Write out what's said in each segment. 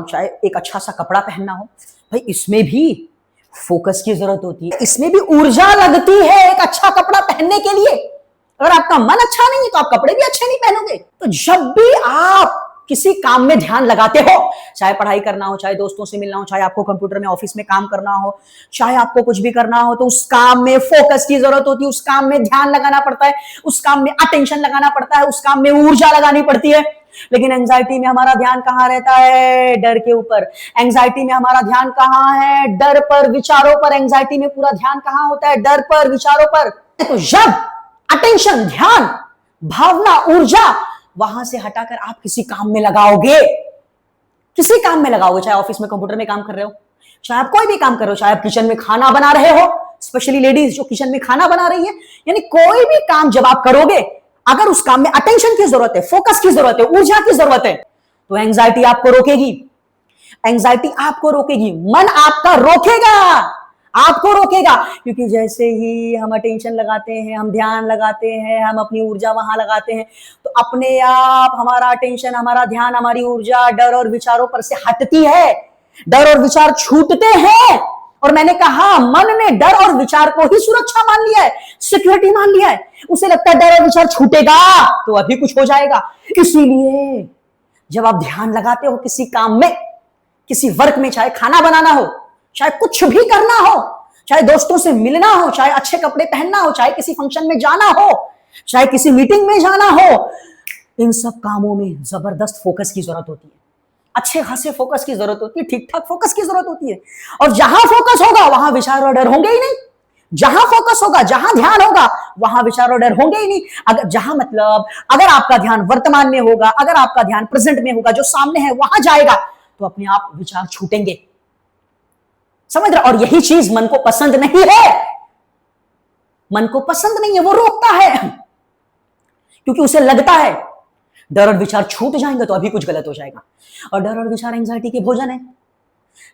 चाहे एक अच्छा सा कपड़ा पहनना हो, भाई इसमें भी फोकस की जरूरत होती है, इसमें भी ऊर्जा लगती है एक अच्छा कपड़ा पहनने के लिए। अगर आपका मन अच्छा नहीं है तो आप कपड़े भी अच्छे नहीं पहनोगे। तो जब भी आप किसी काम में ध्यान लगाते हो, चाहे पढ़ाई करना हो, चाहे दोस्तों से मिलना हो, चाहे आपको कंप्यूटर में ऑफिस में काम करना हो, चाहे आपको कुछ भी करना हो, तो उस काम में फोकस की जरूरत होती है, उस काम में ध्यान लगाना पड़ता है, उस काम में अटेंशन लगाना पड़ता है, उस काम में ऊर्जा लगानी पड़ती है। लेकिन एंजाइटी में हमारा ध्यान कहां रहता है? डर के ऊपर। एंजाइटी में हमारा ध्यान कहां है? डर पर, विचारों पर। एंजाइटी में पूरा ध्यान कहां होता है? डर पर, विचारों पर। तो जब अटेंशन, ध्यान, भावना, ऊर्जा वहां से हटाकर आप किसी काम में लगाओगे, किसी काम में लगाओगे, चाहे ऑफिस में कंप्यूटर में काम कर रहे हो, चाहे आप कोई भी काम कर रहे हो, चाहे आप किचन में खाना बना रहे हो, स्पेशली लेडीज जो किचन में खाना बना रही है, यानी कोई भी काम जब आप करोगे, अगर उस काम में अटेंशन की जरूरत है, फोकस की जरूरत है, ऊर्जा की जरूरत है, तो एंजाइटी आपको रोकेगी। एंजाइटी आपको रोकेगी, मन आपका रोकेगा, आपको रोकेगा। क्योंकि जैसे ही हम अटेंशन लगाते हैं, हम ध्यान लगाते हैं, हम अपनी ऊर्जा वहां लगाते हैं, तो अपने आप हमारा अटेंशन, हमारा ध्यान, हमारी ऊर्जा डर और विचारों पर से हटती है, डर और विचार छूटते हैं। और मैंने कहा, मन ने डर और विचार को ही सुरक्षा मान लिया है, सिक्योरिटी मान लिया है। उसे लगता है डर और विचार छूटेगा तो अभी कुछ हो जाएगा। इसीलिए जब आप ध्यान लगाते हो किसी काम में, किसी वर्क में, चाहे खाना बनाना हो, चाहे कुछ भी करना हो, चाहे दोस्तों से मिलना हो, चाहे अच्छे कपड़े पहनना हो, चाहे किसी फंक्शन में जाना हो, चाहे किसी मीटिंग में जाना हो, इन सब कामों में जबरदस्त फोकस की जरूरत होती है, अच्छे खासे फोकस की जरूरत होती है, ठीक ठाक फोकस की जरूरत होती है। और जहां फोकस होगा वहां विचार और डर होंगे ही नहीं। जहां फोकस होगा, जहां ध्यान होगा, वहां विचार और डर होंगे ही नहीं। अगर आपका ध्यान वर्तमान में होगा, अगर आपका ध्यान प्रेजेंट में होगा, जो सामने है वहां जाएगा, तो अपने आप विचार छूटेंगे। समझ रहे? और यही चीज मन को पसंद नहीं है। मन को पसंद नहीं है, वो रोकता है, क्योंकि उसे लगता है डर और विचार छूट जाएंगे तो अभी कुछ गलत हो जाएगा। और डर और विचार एंजाइटी के भोजन है।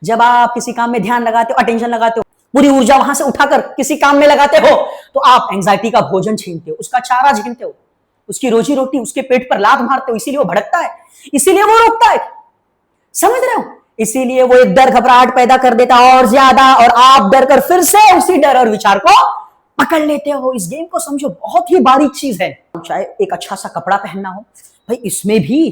जब आप किसी काम में ध्यान लगाते हो, अटेंशन लगाते हो, पूरी ऊर्जा वहां से उठाकर किसी काम में लगाते हो, तो आप एंजाइटी का भोजन छीनते हो, उसका चारा छीनते हो, उसकी रोजी रोटी, उसके पेट पर लात मारते हो। इसीलिए वो भड़कता है, इसीलिए वो रोकता है। समझ रहे हो? इसीलिए वो एक डर, घबराहट पैदा कर देता और ज्यादा, और आप डर कर फिर से उसी डर और विचार को पकड़ लेते हो। इस गेम को समझो, बहुत ही बारीक चीज है। चाहे एक अच्छा सा कपड़ा पहनना हो, भाई इसमें भी